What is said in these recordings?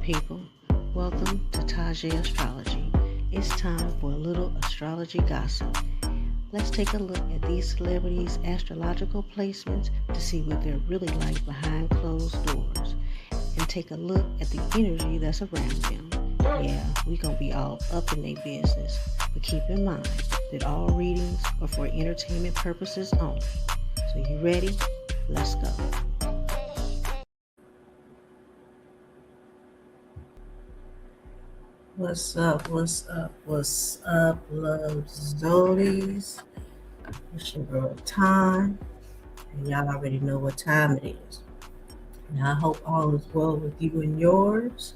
people. Welcome to TajeAstrology. It's time for a little astrology gossip. Let's take a look at these celebrities' astrological placements to see what they're really like behind closed doors and take a look at the energy that's around them. Yeah, we gonna be all up in their business, but keep in mind that all readings are for entertainment purposes only. So you ready? Let's go. What's up? Love Zodies. It's your girl Time. And y'all already know what time it is. Now I hope all is well with you and yours.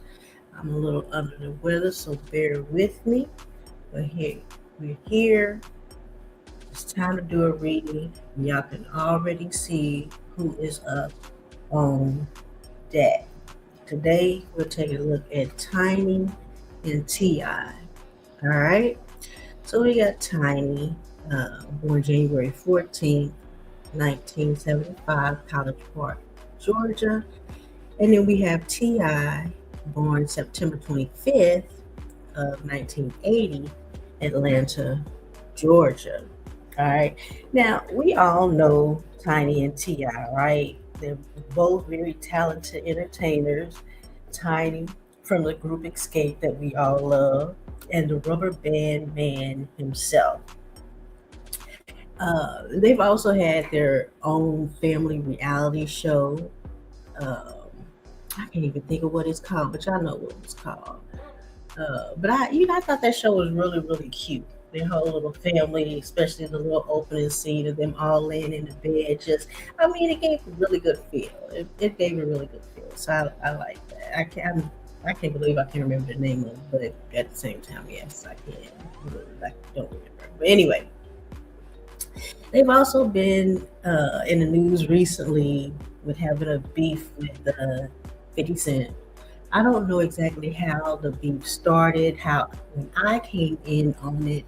I'm a little under the weather, so bear with me. But hey, we're here. It's time to do a reading. Y'all can already see who is up on deck. Today we're taking a look at Tiny and T.I. All right. So we got Tiny, born January 14th, 1975, College Park, Georgia. And then we have T.I., born September 25th of 1980, Atlanta, Georgia. All right. Now, we all know Tiny and T.I., right? They're both very talented entertainers. Tiny from the group Escape that we all love, and the Rubber Band Man himself. They've also had their own family reality show. Um, I can't even think of what it's called, but y'all know what it's called. But I thought that show was really, really cute. Their whole little family, especially the little opening scene of them all laying in the bed. It gave a really good feel. It gave a really good feel. So I like that. I can't believe I can't remember the name of it, but at the same time, yes, I can. I don't remember. But anyway, they've also been in the news recently with having a beef with 50 Cent. I don't know exactly how the beef started. How when I came in on it,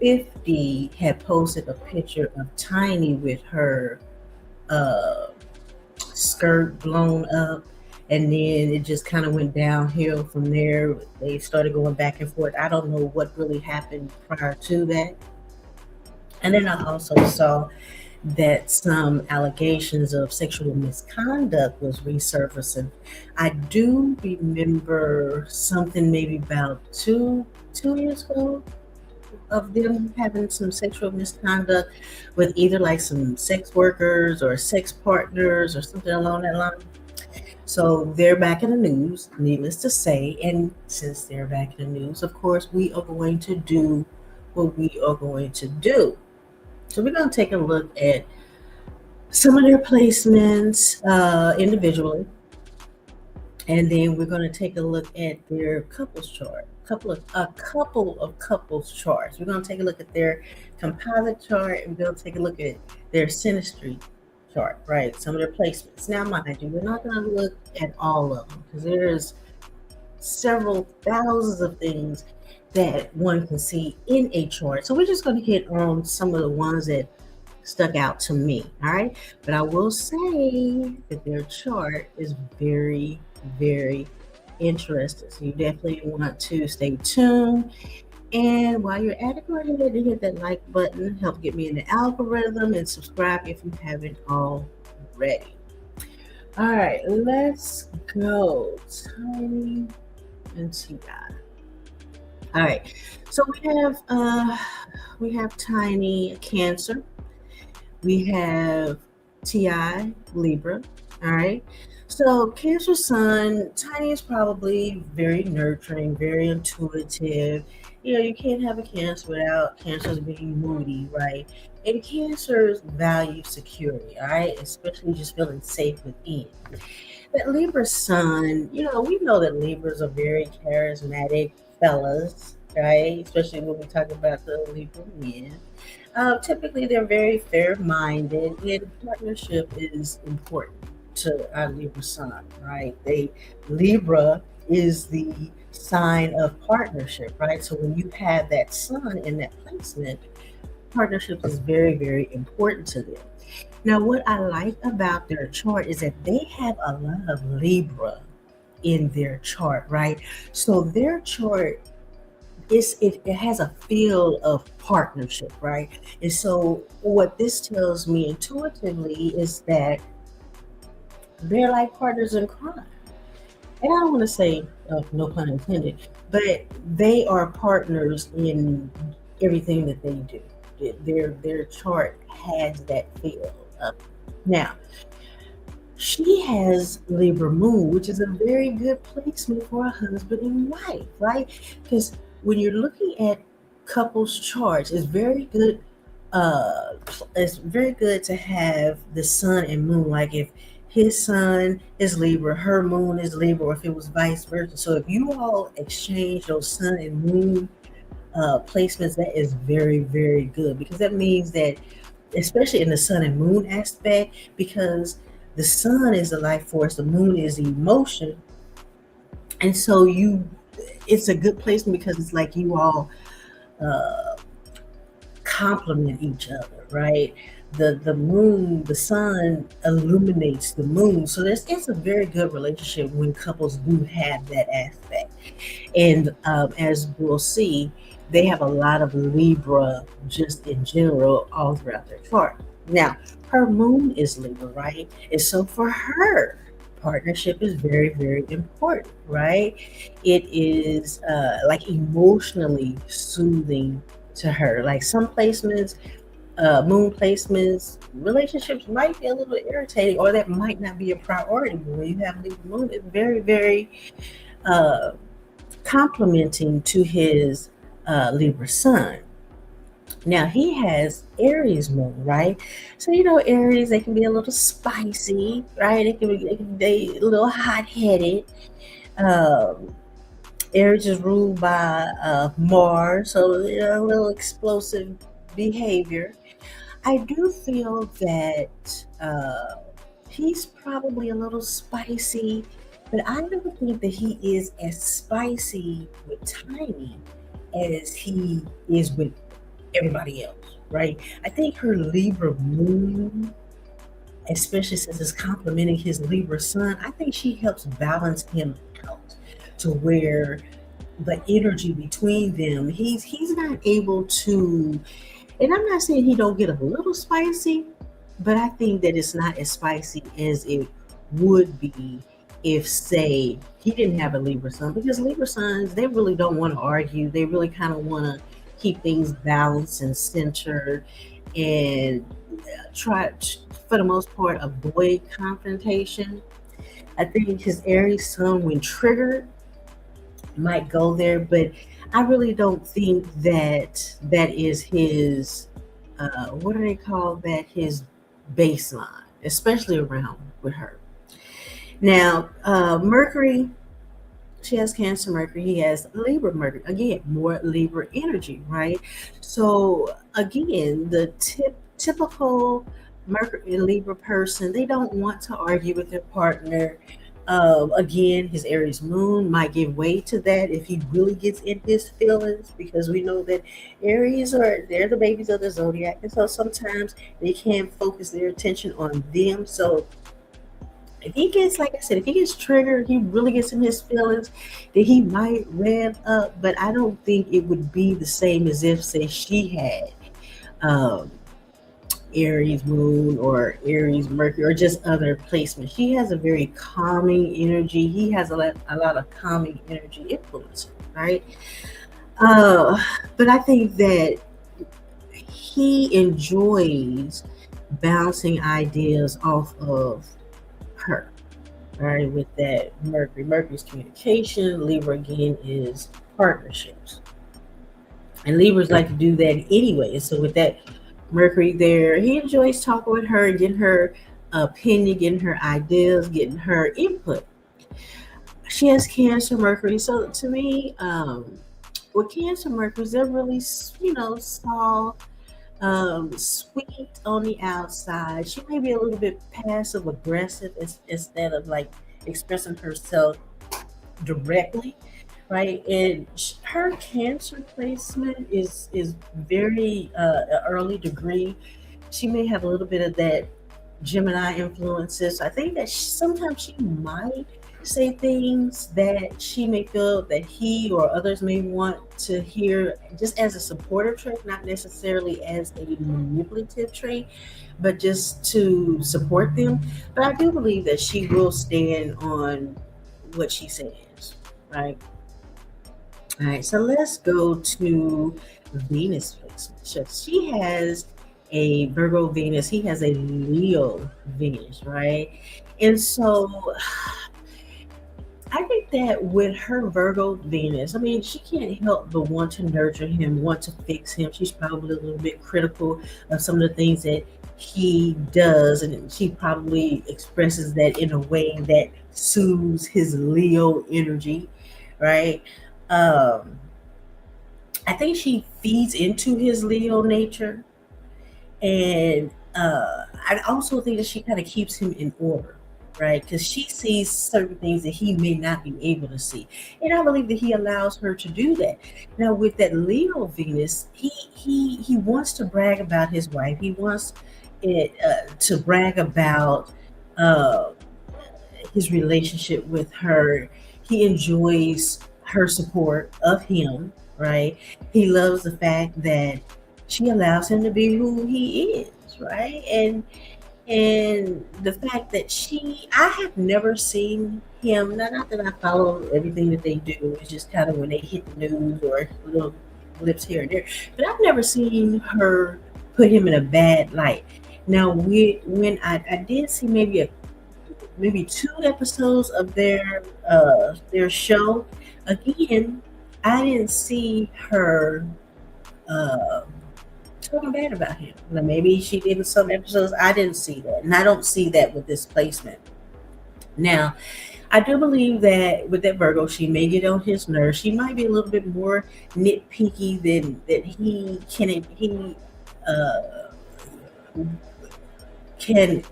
50 had posted a picture of Tiny with her uh, skirt blown up, and then it just kind of went downhill from there. They started going back and forth. I don't know what really happened prior to that. And then I also saw that some allegations of sexual misconduct was resurfacing. I do remember something maybe about two years ago of them having some sexual misconduct with either like some sex workers or sex partners or something along that line. So they're back in the news, needless to say. And since they're back in the news, of course, we are going to do what we are going to do. So we're going to take a look at some of their placements individually, and then we're going to take a look at their couples chart. A couple of couples charts. We're going to take a look at their composite chart, and we're going to take a look at their synastry chart, right? Some of their placements. Now, mind you, we're not going to look at all of them because there's several thousands of things that one can see in a chart. So we're just going to hit on some of the ones that stuck out to me. All right. But I will say that their chart is very, very interesting. So you definitely want to stay tuned. And while you're at it, go ahead and hit that like button, help get me in the algorithm, and subscribe if you haven't already. All right, let's go. Tiny and T.I. All right, so we have Tiny Cancer, we have T.I. Libra. All right, so Cancer Sun, Tiny is probably very nurturing, very intuitive. You know, you can't have a Cancer without Cancers being moody, right? And Cancers value security, all right, especially just feeling safe within. That Libra Sun, you know, we know that Libras are very charismatic fellas, right? Especially when we talk about the Libra men. Typically, they're very fair-minded, and partnership is important to our Libra Sun, right? Libra is the sign of partnership, right? So when you have that Sun in that placement, partnership is very, very important to them. Now, what I like about their chart is that they have a lot of Libra in their chart, right? So their chart it has a feel of partnership, right? And so what this tells me intuitively is that they're like partners in crime. And I don't want to say no pun intended, but they are partners in everything that they do. Their chart has that feel. Now, she has Libra Moon, which is a very good placement for a husband and wife, right? Because when you're looking at couples charts, it's very good to have the sun and moon. Like if his sun is Libra, her moon is Libra, or if it was vice versa. So if you all exchange those sun and moon placements, that is very, very good, because that means that, especially in the sun and moon aspect, because the sun is the life force, the moon is the emotion, and so it's a good placement because it's like you all uh, complement each other, right? The sun illuminates the moon, so it's a very good relationship when couples do have that aspect. And as we'll see, they have a lot of Libra just in general all throughout their chart. Now, her moon is Libra, right? And so for her, partnership is very, very important, right? It is like emotionally soothing to her. Like some placements, moon placements, relationships might be a little irritating, or that might not be a priority. But when you have Libra moon, it's very, very uh, complementing to his Libra sun. Now he has Aries moon, right? So Aries, they can be a little spicy, right? They a little hot headed. Um, Aries is ruled by Mars, so a little explosive behavior. I do feel that he's probably a little spicy, but I don't think that he is as spicy with Tiny as he is with everybody else, right? I think her Libra moon, especially since it's complementing his Libra sun, I think she helps balance him out to where the energy between them, he's not able to, and I'm not saying he don't get a little spicy, but I think that it's not as spicy as it would be if, say, he didn't have a Libra sun, because Libra suns, they really don't want to argue. They really kind of want to keep things balanced and centered, and try, for the most part, avoid confrontation. I think his Aries sun, when triggered, might go there, but I really don't think that that is his, what do they call that? His baseline, especially around with her. Now, Mercury, she has Cancer Mercury. He has Libra Mercury. Again, more Libra energy, right? So again, the typical Mercury and Libra person, they don't want to argue with their partner. Again, his Aries moon might give way to that if he really gets in his feelings, because we know that Aries they're the babies of the zodiac, and so sometimes they can't focus their attention on them. So if he gets, like I said, if he gets triggered, he really gets in his feelings, then he might rev up. But I don't think it would be the same as if, say, she had um, Aries moon or Aries Mercury or just other placements. She has a very calming energy. He has a lot of calming energy influence, right? Uh, but I think that he enjoys bouncing ideas off of her, right? With that Mercury. Mercury's communication. Libra again is partnerships. And Libras like to do that anyway. And so with that Mercury there, he enjoys talking with her, getting her opinion, getting her ideas, getting her input. She has Cancer Mercury. So to me, with Cancer Mercury, they're really, soft, sweet on the outside. She may be a little bit passive aggressive instead of like expressing herself directly, right? And her Cancer placement is very early degree. She may have a little bit of that Gemini influences. I think that sometimes she might say things that she may feel that he or others may want to hear just as a supportive trait, not necessarily as a manipulative trait, but just to support them. But I do believe that she will stand on what she says, right? All right, so let's go to Venus placement. So she has a Virgo Venus, he has a Leo Venus, right? And so I think that with her Virgo Venus, I mean, she can't help but want to nurture him, want to fix him. She's probably a little bit critical of some of the things that he does, and she probably expresses that in a way that soothes his Leo energy, right? Um, I think she feeds into his Leo nature, and I also think that she kind of keeps him in order, right? Because she sees certain things that he may not be able to see, and I believe that he allows her to do that. Now, with that Leo Venus, he wants to brag about his wife. He wants it to brag about uh, his relationship with her. He enjoys her support of him, right? He loves the fact that she allows him to be who he is, right? And the fact that I have never seen him, not that I follow everything that they do, it's just kind of when they hit the news or little blips here and there, but I've never seen her put him in a bad light. Now, when I did see maybe two episodes of their show. Again, I didn't see her uh, talking bad about him. Now, maybe she did in some episodes. I didn't see that, and I don't see that with this placement. Now, I do believe that with that Virgo, she may get on his nerves. She might be a little bit more nitpicky than that he uh, can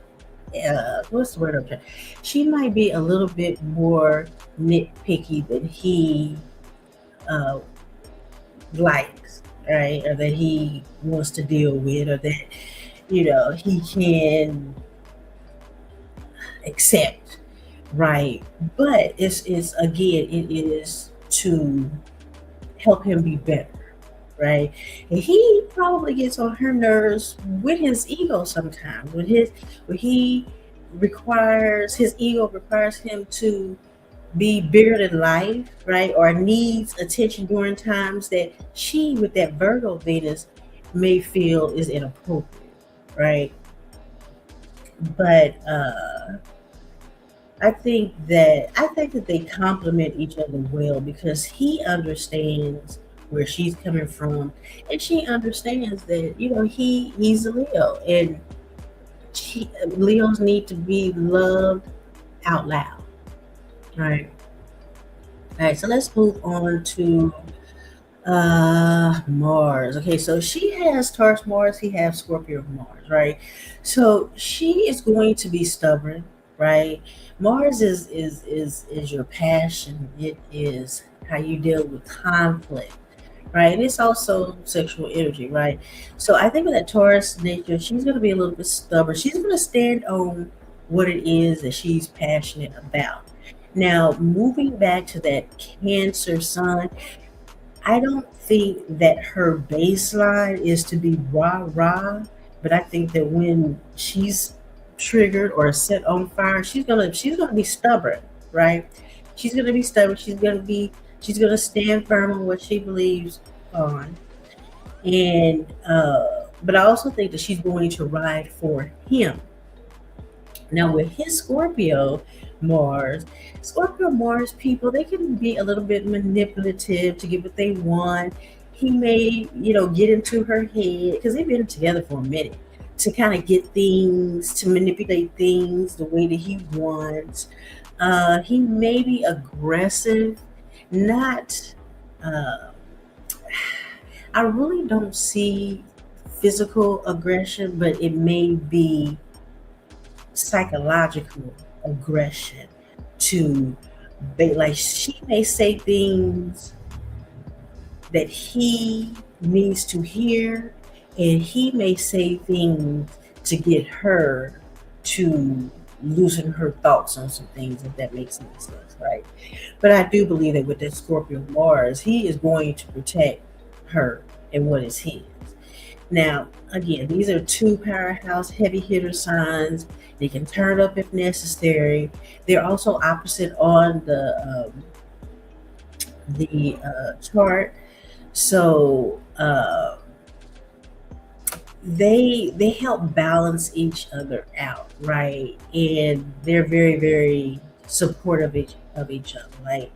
what's the word I'm trying? She might be a little bit more nitpicky than he uh, likes, right? Or that he wants to deal with, or that he can accept, right? But it's again, it is to help him be better, right? And he probably gets on her nerves with his ego sometimes. When he requires his ego requires him to be bigger than life, right? Or needs attention during times that she, with that Virgo Venus, may feel is inappropriate, right? But I think that they complement each other well because he understands where she's coming from, and she understands that he's a Leo, and Leos need to be loved out loud, right? All right, so let's move on to Mars. Okay, so she has Taurus Mars, he has Scorpio Mars, right? So she is going to be stubborn, right? Mars is your passion. It is how you deal with conflict, right? And it's also sexual energy, right? So I think with that Taurus nature, she's going to be a little bit stubborn. She's going to stand on what it is that she's passionate about. Now, moving back to that Cancer Sun, I don't think that her baseline is to be rah rah, but I think that when she's triggered or set on fire, she's gonna be stubborn, right? She's gonna be stubborn. She's gonna stand firm on what she believes on, and but I also think that she's going to ride for him. Now, with his Mars, Scorpio Mars people, they can be a little bit manipulative to get what they want. He may, get into her head because they've been together for a minute to kind of get things, to manipulate things the way that he wants. He may be aggressive, not. Uh, I really don't see physical aggression, but it may be psychological aggression to like she may say things that he needs to hear, and he may say things to get her to loosen her thoughts on some things, if that makes any sense, right? But I do believe that with that Scorpio Mars, he is going to protect her and what is his. Now, again, these are two powerhouse heavy hitter signs. They can turn up if necessary. They're also opposite on the chart, so they help balance each other out, right? And they're very very supportive of each other. Like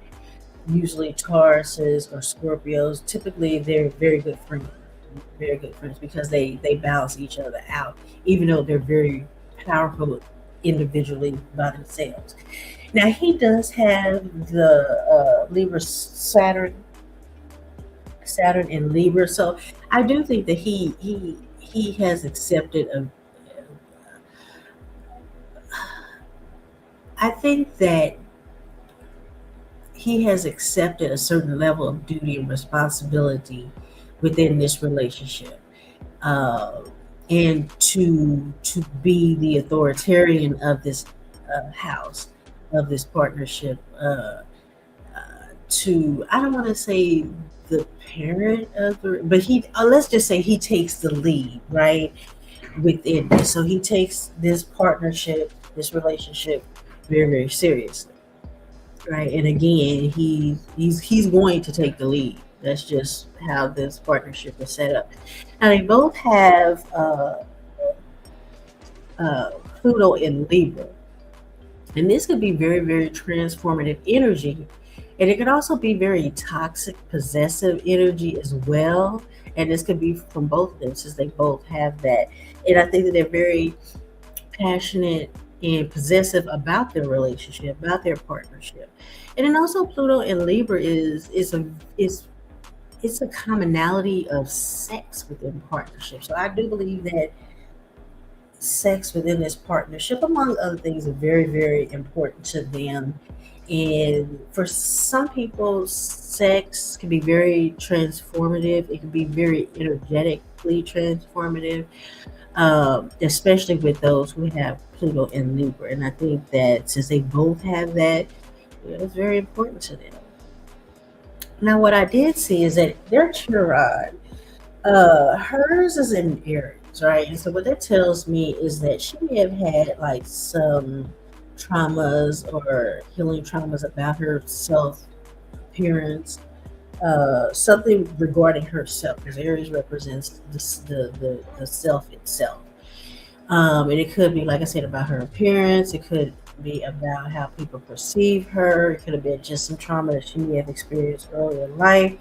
usually Tauruses or Scorpios, typically they're very good friends because they balance each other out, even though they're very powerful individually by themselves. Now he does have the Libra Saturn in Libra, so I do think that he has accepted a. I think that he has accepted a certain level of duty and responsibility within this relationship, uh, and to be the authoritarian of this house, of this partnership. To I don't want to say the parent of the, but he let's just say he takes the lead, right, within this. So he takes this partnership, this relationship, very very seriously, right? And again, he's going to take the lead. That's just how this partnership is set up. Now they both have uh, Pluto in Libra, and this could be very very transformative energy, and it could also be very toxic, possessive energy as well. And this could be from both of them since they both have that. And I think that they're very passionate and possessive about their relationship, about their partnership. And then also Pluto and Libra is it's a commonality of sex within partnership. So I do believe that sex within this partnership, among other things, are very, very important to them. And for some people, sex can be very transformative. It can be very energetically transformative, especially with those who have Pluto and Libra. And I think that since they both have that, it's very important to them. Now, what I did see is that their Chiron, hers is in Aries, right? And so what that tells me is that she may have had like some traumas or healing traumas about her self appearance, something regarding herself, because Aries represents the self itself. And it could be, like I said, about her appearance. It could be about how people perceive her. It could have been just some trauma that she may have experienced earlier in life.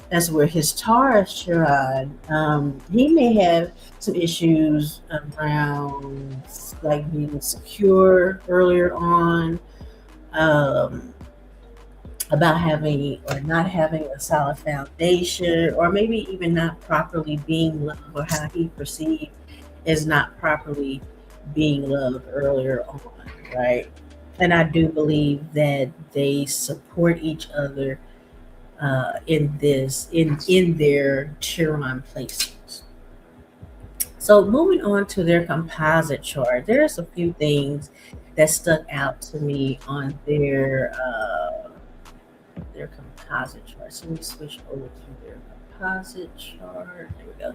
That's where his Taurus Chiron, he may have some issues around like being secure earlier on, um, about having or not having a solid foundation, or maybe even not properly being loved, or how he perceived as not properly being loved earlier on, right? And I do believe that they support each other in this in their Chiron placements. So moving on to their composite chart, there's a few things that stuck out to me on their composite chart. So let me switch over to their composite chart. There we go.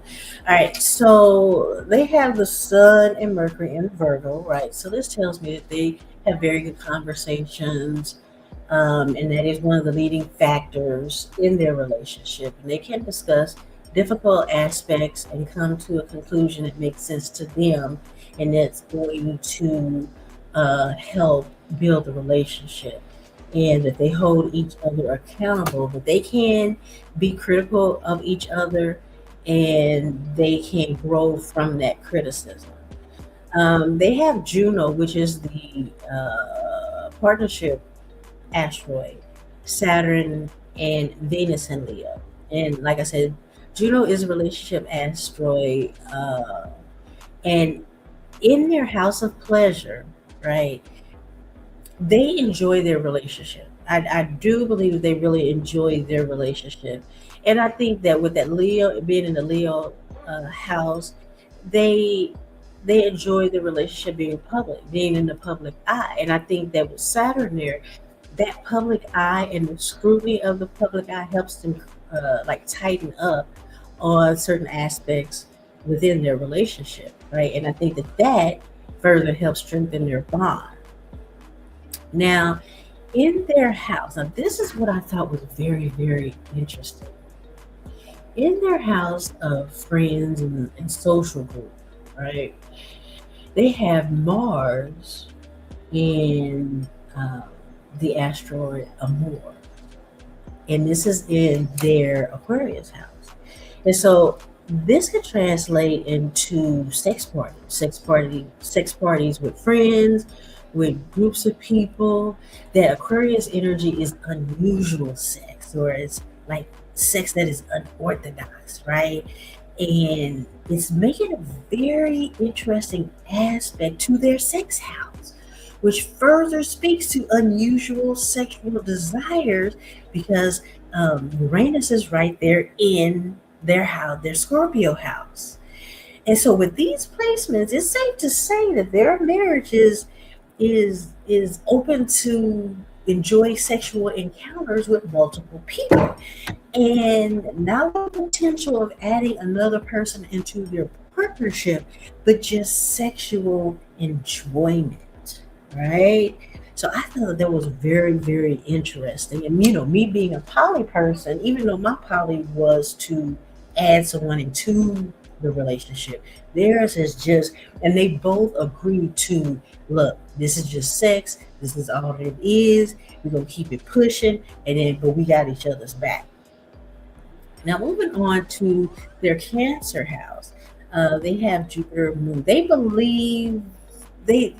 All right, so they have the Sun and Mercury in Virgo, right? So this tells me that they have very good conversations, and that is one of the leading factors in their relationship. And they can discuss difficult aspects and come to a conclusion that makes sense to them, and that's going to help build the relationship. And that they hold each other accountable, but they can be critical of each other, and they can grow from that criticism. They have Juno, which is the partnership asteroid, Saturn and Venus in Leo. And like I said, Juno is a relationship asteroid, and in their house of pleasure, right? They enjoy their relationship. I do believe that they really enjoy their relationship, and I think that with that Leo being in the Leo house, they they enjoy the relationship being public, being in the public eye. And I think that with Saturn there, that public eye and the scrutiny of the public eye helps them like tighten up on certain aspects within their relationship, right? And I think that that further helps strengthen their bond. Now, in their house, now this is what I thought was very, very interesting. In their house of friends and social group, right? They have Mars in um, the asteroid Amor, and this is in their Aquarius house. And so this could translate into sex parties with friends, with groups of people. That Aquarius energy is unusual sex, or it's like sex that is unorthodox, right? And it's making a very interesting aspect to their sex house, which further speaks to unusual sexual desires because Uranus is right there in their house, their Scorpio house. And so with these placements, it's safe to say that their marriage is open to enjoy sexual encounters with multiple people, and not with the potential of adding another person into their partnership, but just sexual enjoyment, right? So I thought that was very, very interesting. And me being a poly person, even though my poly was to add someone into the relationship, theirs is just, and they both agreed to, look, this is just sex. This is all it is. We're gonna keep it pushing, and then but we got each other's back. Now, moving on to their Cancer house, they have Jupiter Moon. They believe they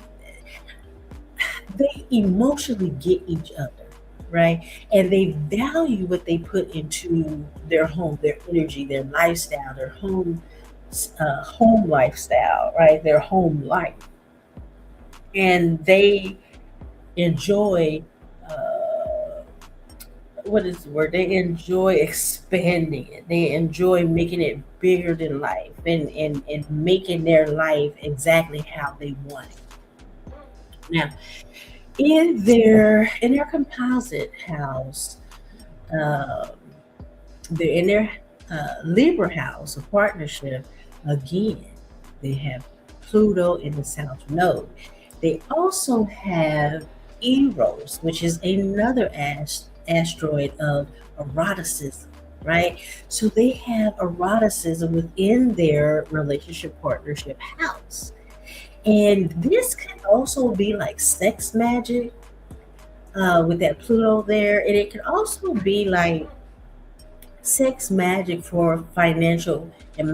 they emotionally get each other, right? And they value what they put into their home, their energy, their lifestyle, their home lifestyle, right? Their home life, and they enjoy. Uh, what is the word? They enjoy expanding it. They enjoy making it bigger than life, and making their life exactly how they want it. Now, in their composite house, um, they're in their Libra house of partnership. Again, they have Pluto in the South Node. They also have Eros, which is another asteroid of eroticism, right? So they have eroticism within their relationship partnership house. And this can also be like sex magic with that Pluto there. And it can also be like sex magic for financial and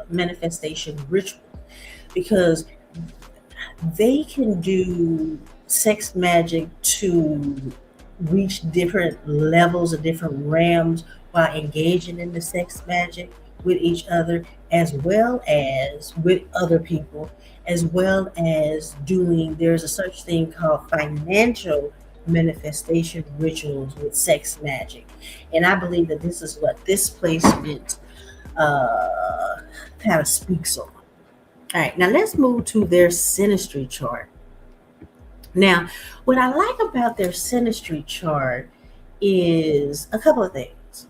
manifestation ritual, because they can do sex magic to reach different levels of different realms while engaging in the sex magic with each other, as well as with other people, as well as doing, there's a such thing called financial manifestation rituals with sex magic. And I believe that this is what this placement uh, kind of speaks on. All right, now let's move to their synastry chart. Now, what I like about their synastry chart is a couple of things.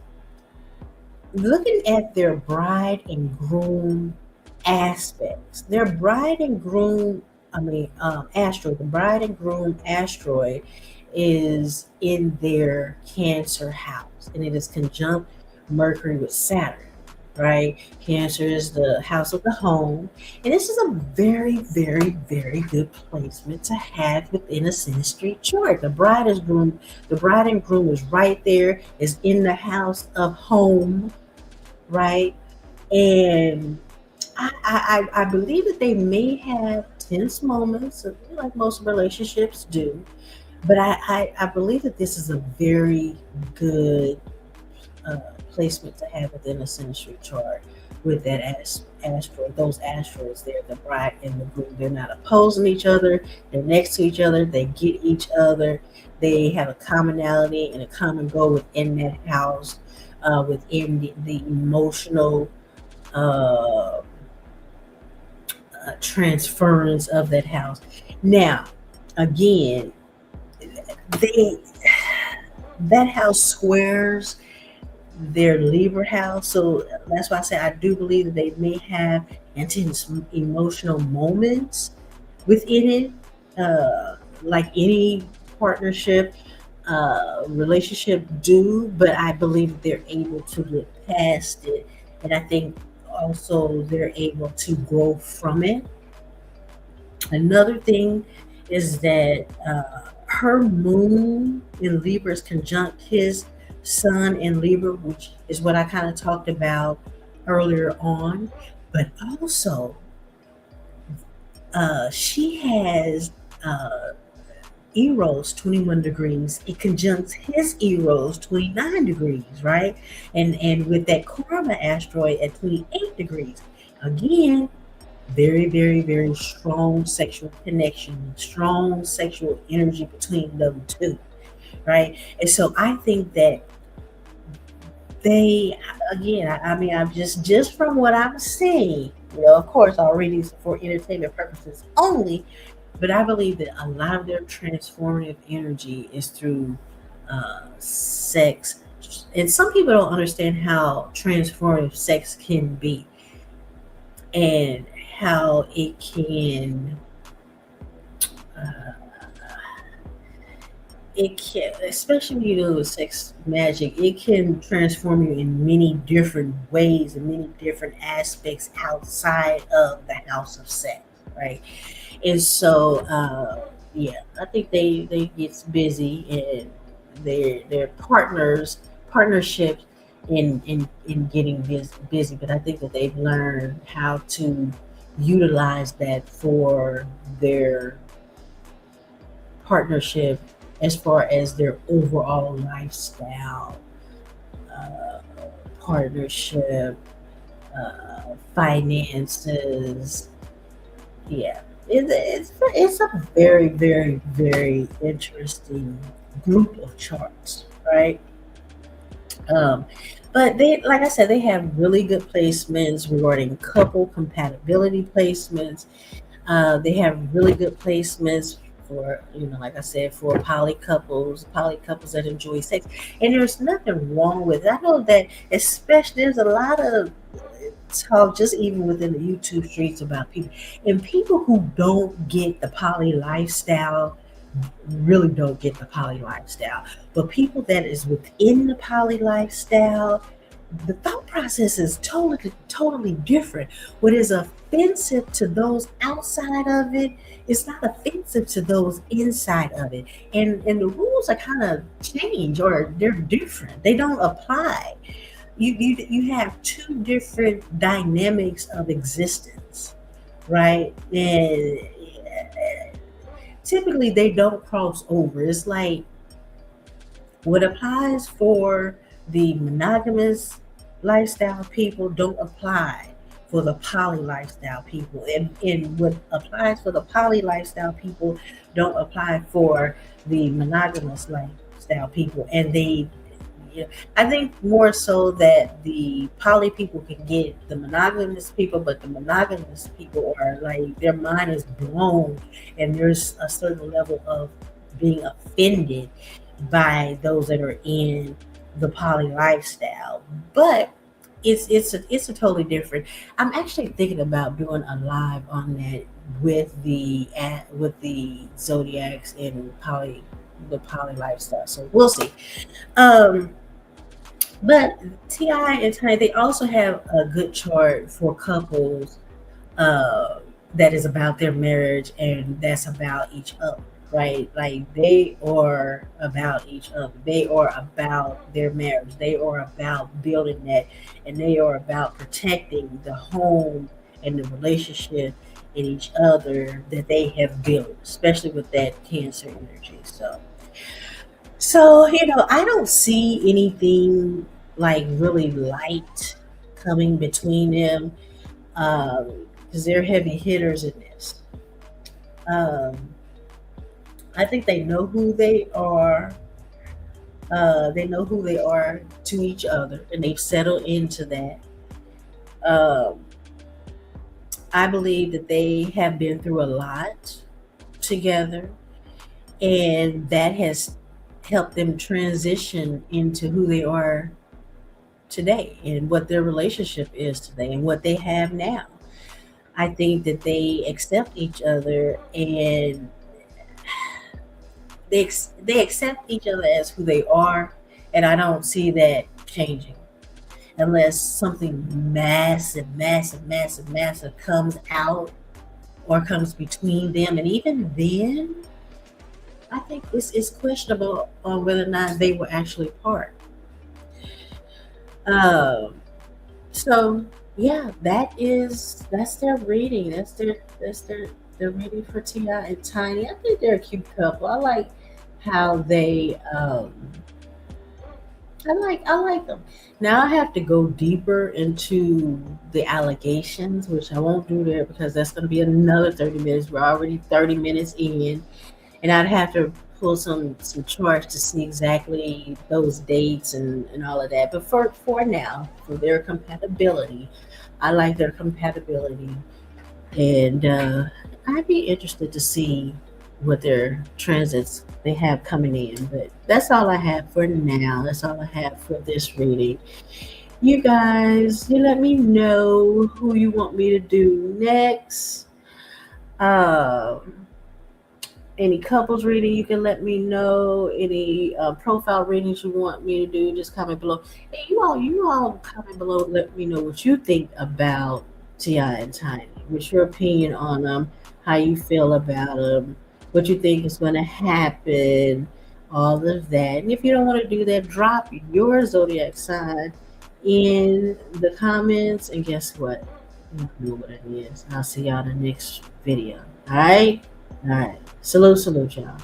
Looking at their bride and groom aspects, their bride and groom, asteroid, the bride and groom asteroid is in their Cancer house, and it is conjunct Mercury with Saturn, right? Cancer is the house of the home, and this is a very, very, very good placement to have within a synastry chart. The bride and groom is right there, is in the house of home, right? And I believe that they may have tense moments, like most relationships do, but I believe that this is a very good uh, placement to have within a synastry chart with that asteroid, those asteroids there, the bride and the groom. They're not opposing each other, they're next to each other, they get each other, they have a commonality and a common goal within that house, within the emotional uh, transference of that house. Now, again, they that house squares their Libra house, so that's why I say I do believe that they may have intense emotional moments within it, like any partnership, relationship do. But I believe that they're able to get past it, and I think also they're able to grow from it. Another thing is that her moon in Libra is conjunct his sun in Libra, which is what I kind of talked about earlier on. But also, she has Eros 21 degrees. It conjuncts his Eros 29 degrees, right? And with that Karma asteroid at 28 degrees. Again, very, very, very strong sexual connection, strong sexual energy between them two, right? And so I think that they, again, I mean, I'm just from what I'm seeing, of course, I'll read these for entertainment purposes only, but I believe that a lot of their transformative energy is through sex. And some people don't understand how transformative sex can be and how it can uh, it can, especially when you do with sex magic, it can transform you in many different ways and many different aspects outside of the house of sex, right? And so, yeah, I think they get busy and their partnerships in getting busy. But I think that they've learned how to utilize that for their partnership as far as their overall lifestyle, uh, partnership, finances. Yeah, it's a very, very, very interesting group of charts, right? Um, but they, like I said, they have really good placements regarding couple compatibility placements. They have really good placements for, like I said, for poly couples that enjoy sex. And there's nothing wrong with it. I know that, especially, there's a lot of talk just even within the YouTube streets about people and people who don't get the poly lifestyle really don't get the poly lifestyle. But people that is within the poly lifestyle, the thought process is totally different. What is offensive to those outside of it is not offensive to those inside of it. And the rules are kind of changed, or they're different. They don't apply. You have two different dynamics of existence, right? And typically they don't cross over. It's like what applies for the monogamous lifestyle people don't apply for the poly lifestyle people. And what applies for the poly lifestyle people don't apply for the monogamous lifestyle people. And they, I think more so that the poly people can get the monogamous people, but the monogamous people are like their mind is blown, and there's a certain level of being offended by those that are in the poly lifestyle. But it's a totally different. I'm actually thinking about doing a live on that with the zodiacs and the poly lifestyle. So we'll see. Um, but Ti and Tiny, they also have a good chart for couples uh, that is about their marriage and that's about each other, right? Like they are about each other. They are about their marriage. They are about building that, and they are about protecting the home and the relationship in each other that they have built, especially with that Cancer energy. So, I don't see anything like really light coming between them, because they're heavy hitters in this. Um, I think they know who they are. They know who they are to each other, and they've settled into that. Um, I believe that they have been through a lot together, and that has helped them transition into who they are today and what their relationship is today and what they have now. I think that they accept each other, and they accept each other as who they are, and I don't see that changing unless something massive comes out or comes between them, and even then, I think it's questionable on whether or not they were actually part. Um, so yeah, that's their reading. That's their reading for Ti and Tiny. I think they're a cute couple. I like how they I like them. Now I have to go deeper into the allegations, which I won't do there because that's going to be another 30 minutes. We're already 30 minutes in, and I'd have to pull some charts to see exactly those dates and all of that. But for now, for their compatibility, I like their compatibility, and I'd be interested to see what their transits they have coming in. But that's all I have for now. That's all I have for this reading. You guys, you let me know who you want me to do next. Um, any couples reading, you can let me know. Any profile readings you want me to do, just comment below. Hey, you all comment below. Let me know what you think about Ti and Tiny. What's your opinion on them? How you feel about them? What you think is going to happen? All of that. And if you don't want to do that, drop your zodiac sign in the comments. And guess what? You know what it is. I'll see y'all in the next video. All right. All right. Salute, y'all.